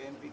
ANP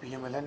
PMLN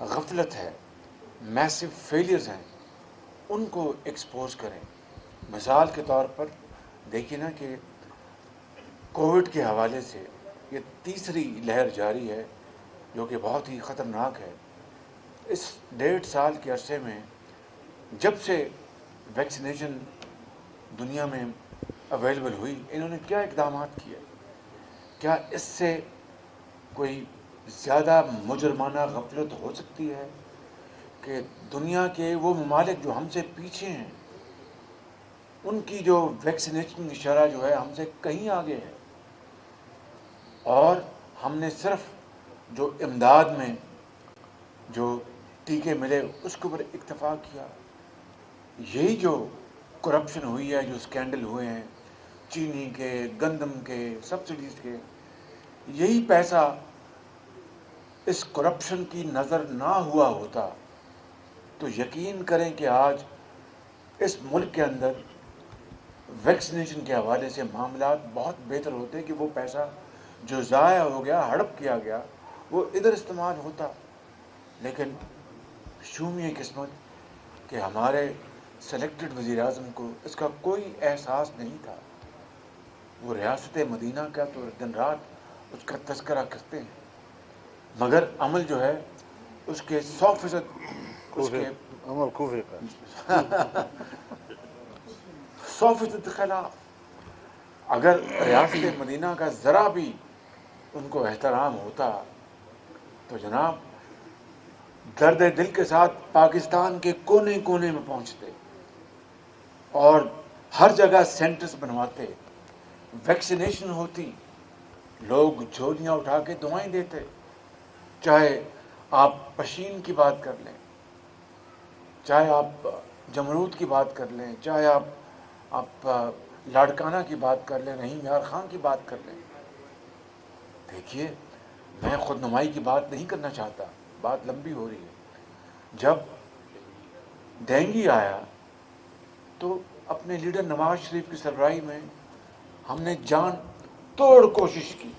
غفلت ہے، میسو failures ہیں، ان کو ایکسپوز کریں. مثال کے طور پر دیکھیے نا کہ کووڈ کے حوالے سے یہ تیسری لہر جاری ہے جو کہ بہت ہی خطرناک ہے. اس 1.5 سال کے عرصے میں جب سے ویکسینیشن دنیا میں اویلیبل ہوئی، انہوں نے کیا اقدامات کیے؟ کیا اس سے کوئی زیادہ مجرمانہ غفلت ہو سکتی ہے کہ دنیا کے وہ ممالک جو ہم سے پیچھے ہیں ان کی جو ویکسینیشن کی شرح جو ہے ہم سے کہیں آگے ہے، اور ہم نے صرف جو امداد میں جو ٹیکے ملے اس کے اوپر اکتفا کیا. یہی جو کرپشن ہوئی ہے، جو اسکینڈل ہوئے ہیں چینی کے، گندم کے، سبسڈیز کے، یہی پیسہ اس کرپشن کی نظر نہ ہوا ہوتا تو یقین کریں کہ آج اس ملک کے اندر ویکسینیشن کے حوالے سے معاملات بہت بہتر ہوتے کہ وہ پیسہ جو ضائع ہو گیا، ہڑپ کیا گیا، وہ ادھر استعمال ہوتا. لیکن شومیہ قسمت کہ ہمارے سلیکٹڈ وزیر اعظم کو اس کا کوئی احساس نہیں تھا. وہ ریاست مدینہ کا تو دن رات اس کا تذکرہ کرتے ہیں، مگر عمل جو ہے اس کے 100% اس کے عمل کوفی کا 100% خلاف. اگر ریاست مدینہ کا ذرا بھی ان کو احترام ہوتا تو جناب درد دل کے ساتھ پاکستان کے کونے کونے میں پہنچتے اور ہر جگہ سینٹرز بنواتے، ویکسینیشن ہوتی، لوگ جھولیاں اٹھا کے دعائیں دیتے. چاہے آپ پشین کی بات کر لیں، چاہے آپ جمرود کی بات کر لیں، چاہے آپ لاڑکانہ کی بات کر لیں، رحیم یار خان کی بات کر لیں. دیکھیے میں خود نمائی کی بات نہیں کرنا چاہتا، بات لمبی ہو رہی ہے. جب ڈینگی آیا تو اپنے لیڈر نواز شریف کی سربراہی میں ہم نے جان توڑ کوشش کی،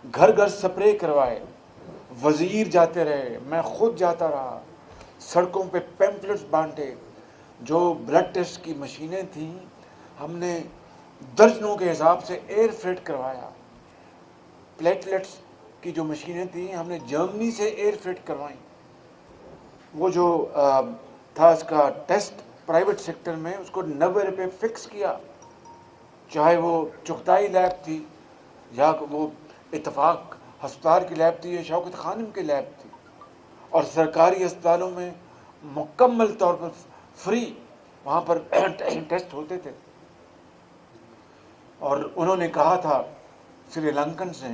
گھر گھر سپرے کروائے، وزیر جاتے رہے، میں خود جاتا رہا، سڑکوں پہ پیمفلٹس بانٹے. جو بلڈ ٹیسٹ کی مشینیں تھیں ہم نے درجنوں کے حساب سے ایئر فریٹ کروایا. پلیٹلیٹس کی جو مشینیں تھیں ہم نے جرمنی سے ایئر فریٹ کروائیں. وہ جو تھا اس کا ٹیسٹ پرائیویٹ سیکٹر میں اس کو 90 روپے فکس کیا، چاہے وہ چغتائی لیب تھی یا وہ اتفاق ہسپتال کی لیب تھی یا شوکت خانم کی لیب تھی. اور سرکاری اسپتالوں میں مکمل طور پر فری وہاں پر ٹیسٹ ہوتے تھے. اور انہوں نے کہا تھا سری لنکن سے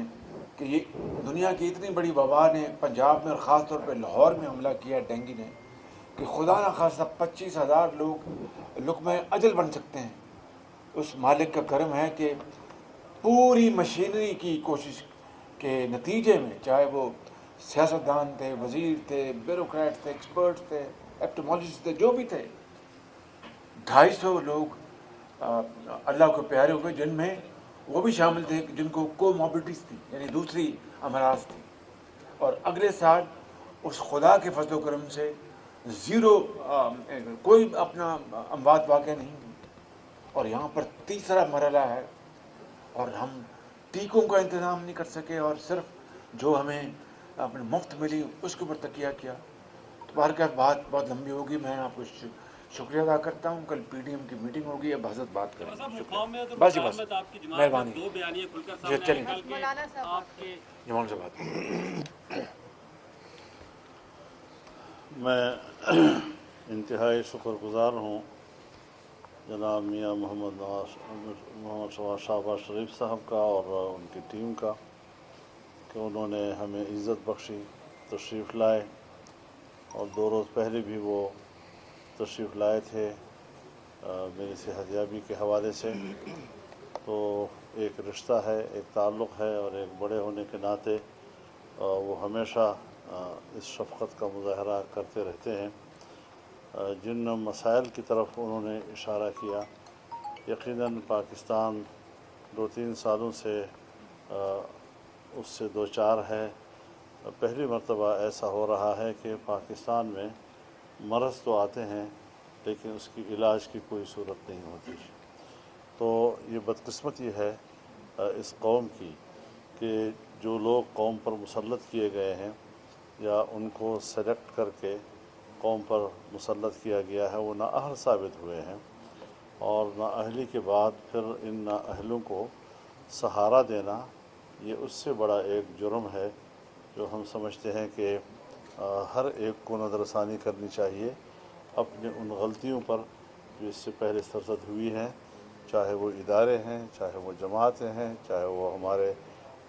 کہ یہ دنیا کی اتنی بڑی وبا نے پنجاب میں اور خاص طور پہ لاہور میں حملہ کیا ڈینگی نے کہ خدا نہ خواستہ 25,000 لوگ لقمہ اجل بن سکتے ہیں. اس مالک کا کرم ہے کہ پوری مشینری کی کوشش کے نتیجے میں، چاہے وہ سیاستدان تھے، وزیر تھے، بیوروکریٹ تھے، ایکسپرٹس تھے، ایپٹمالوجسٹ تھے، جو بھی تھے، 250 لوگ اللہ کو پیارے ہوئے، جن میں وہ بھی شامل تھے جن کو کوموربڈیز تھی، یعنی دوسری امراض تھی. اور اگلے سال اس خدا کے فضل و کرم سے زیرو کوئی اپنا اموات واقع نہیں ہوئی. اور یہاں پر تیسرا مرحلہ ہے اور ہم ٹیکوں کا انتظام نہیں کر سکے اور صرف جو ہمیں اپنے مفت ملی اس کے اوپر تکیہ کیا. تو بہرکیف بات بہت لمبی ہوگی. میں آپ کو شکریہ ادا کرتا ہوں. کل پی ڈی ایم کی میٹنگ ہوگی، اب حضرت بات کریں گے. بس جی بس مہربانی جی چلیں جمال سے بات. میں انتہائی شکر گزار ہوں جناب میاں محمد شہباز شریف صاحب کا اور ان کی ٹیم کا کہ انہوں نے ہمیں عزت بخشی، تشریف لائے. اور 2 روز پہلے بھی وہ تشریف لائے تھے میری صحتیابی کے حوالے سے. تو ایک رشتہ ہے، ایک تعلق ہے، اور ایک بڑے ہونے کے ناطے وہ ہمیشہ اس شفقت کا مظاہرہ کرتے رہتے ہیں. جن مسائل کی طرف انہوں نے اشارہ کیا، یقیناً پاکستان 2-3 سالوں سے اس سے دوچار ہے پہلی مرتبہ ایسا ہو رہا ہے کہ پاکستان میں مرض تو آتے ہیں لیکن اس کی علاج کی کوئی صورت نہیں ہوتی. تو یہ بدقسمتی ہے اس قوم کی کہ جو لوگ قوم پر مسلط کیے گئے ہیں یا ان کو سلیکٹ کر کے قوم پر مسلط کیا گیا ہے وہ نااہل ثابت ہوئے ہیں، اور نااہلی کے بعد پھر ان نااہلوں کو سہارا دینا یہ اس سے بڑا ایک جرم ہے جو ہم سمجھتے ہیں کہ ہر ایک کو نظر ثانی کرنی چاہیے اپنے ان غلطیوں پر جو اس سے پہلے سرزد ہوئی ہیں، چاہے وہ ادارے ہیں، چاہے وہ جماعتیں ہیں، چاہے وہ ہمارے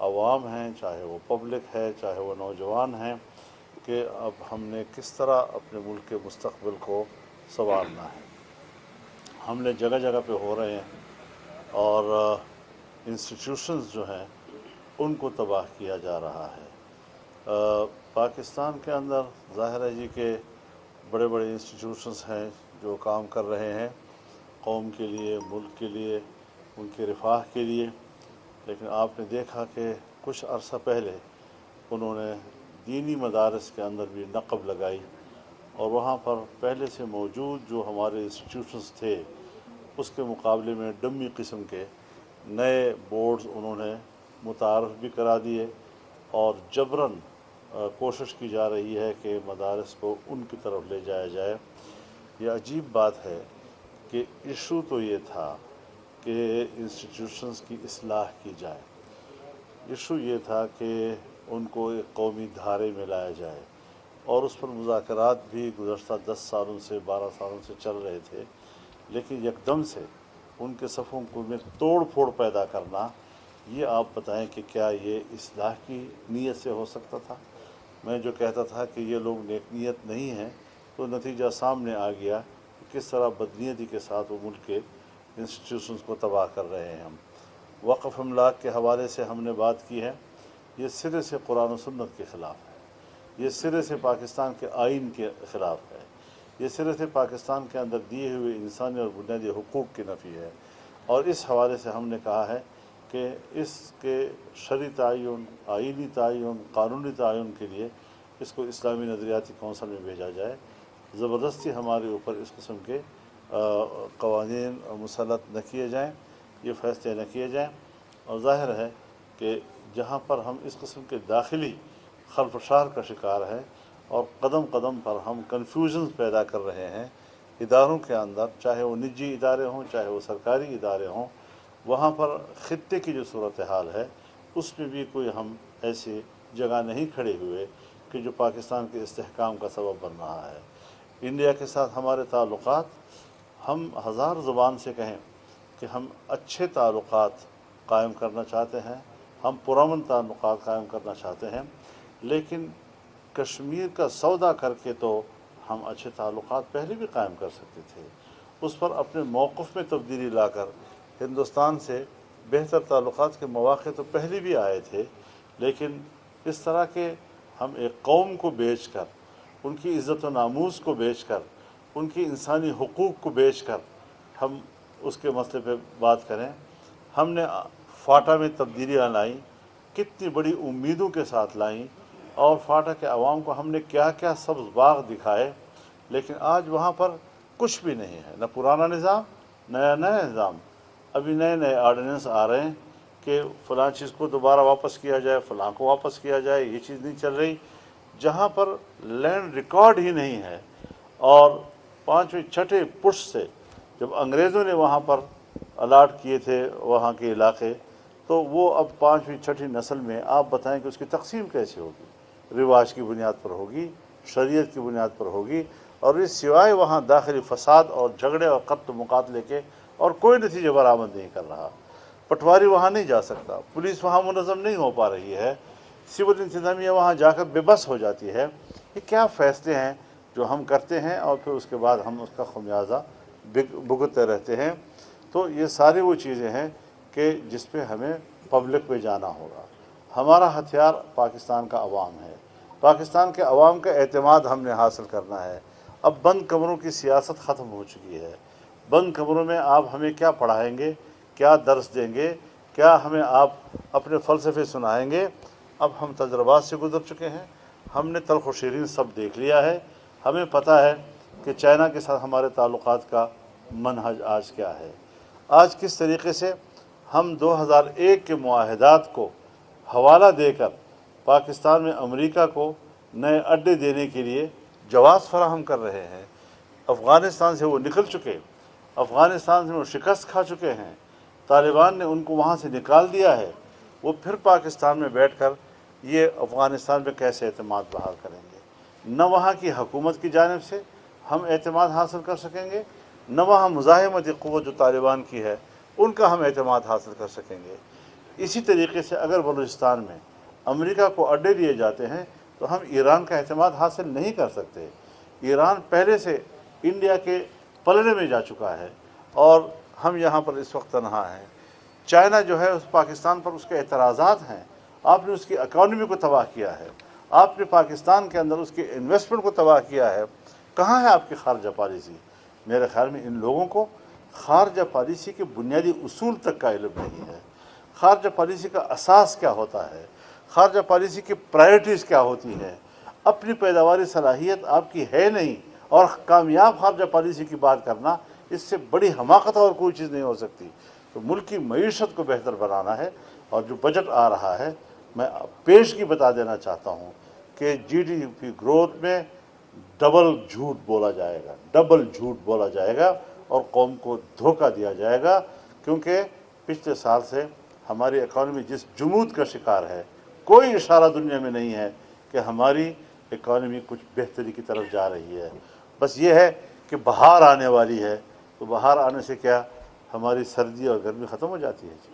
عوام ہیں، چاہے وہ پبلک ہے، چاہے وہ نوجوان ہیں، کہ اب ہم نے کس طرح اپنے ملک کے مستقبل کو سنوارنا ہے. ہم نے جگہ جگہ پہ ہو رہے ہیں اور انسٹیٹیوشنز جو ہیں ان کو تباہ کیا جا رہا ہے. پاکستان کے اندر ظاہر ہے جی کہ بڑے بڑے انسٹیٹیوشنز ہیں جو کام کر رہے ہیں قوم کے لیے، ملک کے لیے، ان کے رفاہ کے لیے، لیکن آپ نے دیکھا کہ کچھ عرصہ پہلے انہوں نے دینی مدارس کے اندر بھی نقب لگائی اور وہاں پر پہلے سے موجود جو ہمارے انسٹیٹیوشنز تھے اس کے مقابلے میں ڈمی قسم کے نئے بورڈز انہوں نے متعارف بھی کرا دیے اور جبراً کوشش کی جا رہی ہے کہ مدارس کو ان کی طرف لے جایا جائے. یہ عجیب بات ہے کہ ایشو تو یہ تھا کہ انسٹیٹیوشنز کی اصلاح کی جائے، ایشو یہ تھا کہ ان کو ایک قومی دھارے میں لایا جائے، اور اس پر مذاکرات بھی گزشتہ 10 سالوں سے 12 سالوں سے چل رہے تھے، لیکن یکدم سے ان کے صفوں کو میں توڑ پھوڑ پیدا کرنا، یہ آپ بتائیں کہ کیا یہ اصلاح کی نیت سے ہو سکتا تھا؟ میں جو کہتا تھا کہ یہ لوگ نیک نیت نہیں ہیں تو نتیجہ سامنے آ گیا کہ کس طرح بدنیتی کے ساتھ وہ ملک کے انسٹیٹیوشنز کو تباہ کر رہے ہیں. ہم وقف املاک کے حوالے سے ہم نے بات کی ہے، یہ سرے سے قرآن و سنت کے خلاف ہے، یہ سرے سے پاکستان کے آئین کے خلاف ہے، یہ سرے سے پاکستان کے اندر دیے ہوئے انسانی اور بنیادی حقوق کی نفی ہے. اور اس حوالے سے ہم نے کہا ہے کہ اس کے شرعی تعین، آئینی تعین، قانونی تعین کے لیے اس کو اسلامی نظریاتی کونسل میں بھیجا جائے. زبردستی ہمارے اوپر اس قسم کے قوانین مسلط نہ کیے جائیں، یہ فیصلے نہ کیے جائیں. اور ظاہر ہے کہ جہاں پر ہم اس قسم کے داخلی خلفشار کا شکار ہیں اور قدم قدم پر ہم کنفیوژنز پیدا کر رہے ہیں اداروں کے اندر، چاہے وہ نجی ادارے ہوں چاہے وہ سرکاری ادارے ہوں، وہاں پر خطے کی جو صورتحال ہے اس میں بھی کوئی ہم ایسی جگہ نہیں کھڑے ہوئے کہ جو پاکستان کے استحکام کا سبب بن رہا ہے. انڈیا کے ساتھ ہمارے تعلقات، ہم ہزار زبان سے کہیں کہ ہم اچھے تعلقات قائم کرنا چاہتے ہیں، ہم پرامن تعلقات قائم کرنا چاہتے ہیں، لیکن کشمیر کا سودا کر کے تو ہم اچھے تعلقات پہلے بھی قائم کر سکتے تھے. اس پر اپنے موقف میں تبدیلی لا کر ہندوستان سے بہتر تعلقات کے مواقع تو پہلے بھی آئے تھے، لیکن اس طرح کے ہم ایک قوم کو بیچ کر، ان کی عزت و ناموس کو بیچ کر، ان کی انسانی حقوق کو بیچ کر ہم اس کے مسئلے پہ بات کریں. ہم نے فاٹا میں تبدیلیاں لائیں، کتنی بڑی امیدوں کے ساتھ لائیں، اور فاٹا کے عوام کو ہم نے کیا کیا سبز باغ دکھائے، لیکن آج وہاں پر کچھ بھی نہیں ہے، نہ پرانا نظام نیا نظام. ابھی نئے نئے آرڈیننس آ رہے ہیں کہ فلاں چیز کو دوبارہ واپس کیا جائے، فلاں کو واپس کیا جائے، یہ چیز نہیں چل رہی. جہاں پر لینڈ ریکارڈ ہی نہیں ہے، اور 5ویں 6ٹھے پشت سے جب انگریزوں نے وہاں پر الاٹ کیے تھے وہاں کے علاقے، تو وہ اب 5ویں 6ٹھی نسل میں آپ بتائیں کہ اس کی تقسیم کیسے ہوگی؟ رواج کی بنیاد پر ہوگی، شریعت کی بنیاد پر ہوگی، اور اس سوائے وہاں داخلی فساد اور جھگڑے اور قتل و مقاتلے کے اور کوئی نتیجہ برآمد نہیں کر رہا. پٹواری وہاں نہیں جا سکتا، پولیس وہاں منظم نہیں ہو پا رہی ہے، سول انتظامیہ وہاں جا کر بے بس ہو جاتی ہے. یہ کیا فیصلے ہیں جو ہم کرتے ہیں اور پھر اس کے بعد ہم اس کا خمیازہ بھگتتے رہتے ہیں. تو یہ ساری وہ چیزیں ہیں کہ جس پہ ہمیں پبلک پہ جانا ہوگا. ہمارا ہتھیار پاکستان کا عوام ہے، پاکستان کے عوام کا اعتماد ہم نے حاصل کرنا ہے. اب بند کمروں کی سیاست ختم ہو چکی ہے. بند کمروں میں آپ ہمیں کیا پڑھائیں گے، کیا درس دیں گے، کیا ہمیں آپ اپنے فلسفے سنائیں گے؟ اب ہم تجربات سے گزر چکے ہیں، ہم نے تلخ و شیرین سب دیکھ لیا ہے، ہمیں پتہ ہے کہ چائنا کے ساتھ ہمارے تعلقات کا منہج آج کیا ہے، آج کس طریقے سے ہم 2001 کے معاہدات کو حوالہ دے کر پاکستان میں امریکہ کو نئے اڈے دینے کے لیے جواز فراہم کر رہے ہیں۔ افغانستان سے وہ نکل چکے، افغانستان سے وہ شکست کھا چکے ہیں، طالبان نے ان کو وہاں سے نکال دیا ہے، وہ پھر پاکستان میں بیٹھ کر یہ افغانستان میں کیسے اعتماد بحال کریں گے؟ نہ وہاں کی حکومت کی جانب سے ہم اعتماد حاصل کر سکیں گے، نہ وہاں مزاحمتی قوت جو طالبان کی ہے ان کا ہم اعتماد حاصل کر سکیں گے۔ اسی طریقے سے اگر بلوچستان میں امریکہ کو اڈے دیے جاتے ہیں تو ہم ایران کا اعتماد حاصل نہیں کر سکتے۔ ایران پہلے سے انڈیا کے پلڑے میں جا چکا ہے اور ہم یہاں پر اس وقت تنہا ہیں۔ چائنا جو ہے اس پاکستان پر اس کے اعتراضات ہیں، آپ نے اس کی اکانومی کو تباہ کیا ہے، آپ نے پاکستان کے اندر اس کی انویسٹمنٹ کو تباہ کیا ہے، کہاں ہے آپ کی خارجہ پالیسی؟ میرے خیال میں ان لوگوں کو خارجہ پالیسی کے بنیادی اصول تک کا علم نہیں ہے، خارجہ پالیسی کا اساس کیا ہوتا ہے، خارجہ پالیسی کی پرائرٹیز کیا ہوتی ہے، اپنی پیداواری صلاحیت آپ کی ہے نہیں، اور کامیاب خارجہ پالیسی کی بات کرنا اس سے بڑی حماقت اور کوئی چیز نہیں ہو سکتی۔ تو ملک کی معیشت کو بہتر بنانا ہے، اور جو بجٹ آ رہا ہے میں پیشگی بتا دینا چاہتا ہوں کہ جی ڈی پی گروتھ میں ڈبل جھوٹ بولا جائے گا اور قوم کو دھوکہ دیا جائے گا، کیونکہ پچھلے سال سے ہماری اکانومی جس جمود کا شکار ہے، کوئی اشارہ دنیا میں نہیں ہے کہ ہماری اکانومی کچھ بہتری کی طرف جا رہی ہے۔ بس یہ ہے کہ بہار آنے والی ہے، تو بہار آنے سے کیا ہماری سردی اور گرمی ختم ہو جاتی ہے؟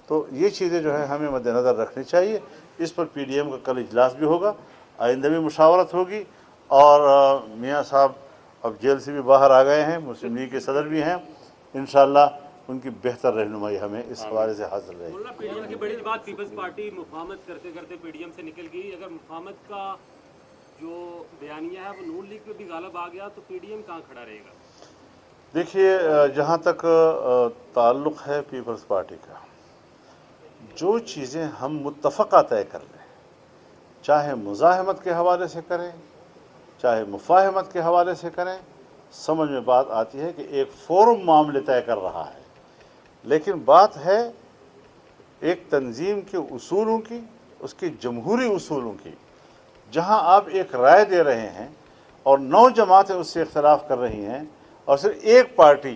تو یہ چیزیں جو ہیں ہمیں مد نظر رکھنی چاہیے۔ اس پر پی ڈی ایم کا کل اجلاس بھی ہوگا، آئندہ بھی مشاورت ہوگی، اور میاں صاحب اب جیل سے بھی باہر آ گئے ہیں، مسلم لیگ کے صدر بھی ہیں، انشاءاللہ ان کی بہتر رہنمائی ہمیں اس حوالے سے حاصل رہے گی۔ پی ڈی ایم کی بڑی بات، پیپلز پارٹی مفاہمت کرتے کرتے پی ڈی ایم سے نکل گئی، اگر مفاہمت کا جو بیانیہ ہے وہ نون لیگ پہ بھی غالب آ گیا تو پی ڈی ایم کہاں کھڑا رہے گا؟ دیکھیے، جہاں تک تعلق ہے پیپلز پارٹی کا، جو چیزیں ہم متفقہ طے کر لیں، چاہے مزاحمت کے حوالے سے کریں چاہے مفاہمت کے حوالے سے کریں، سمجھ میں بات آتی ہے کہ ایک فورم معاملے طے کر رہا ہے، لیکن بات ہے ایک تنظیم کے اصولوں کی، اس کے جمہوری اصولوں کی، جہاں آپ ایک رائے دے رہے ہیں اور 9 جماعتیں اس سے اختلاف کر رہی ہیں اور صرف ایک پارٹی،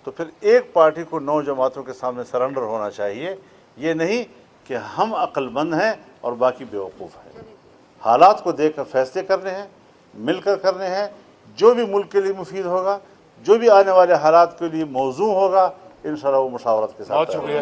تو پھر ایک پارٹی کو 9 جماعتوں کے سامنے سرنڈر ہونا چاہیے، یہ نہیں کہ ہم عقل مند ہیں اور باقی بیوقوف ہیں۔ حالات کو دیکھ کر فیصلے کرنے ہیں، مل کر کرنے ہیں، جو بھی ملک کے لیے مفید ہوگا، جو بھی آنے والے حالات کے لیے موزوں ہوگا، انشاءاللہ وہ مشاورت کے ساتھ۔ بہت شکریہ۔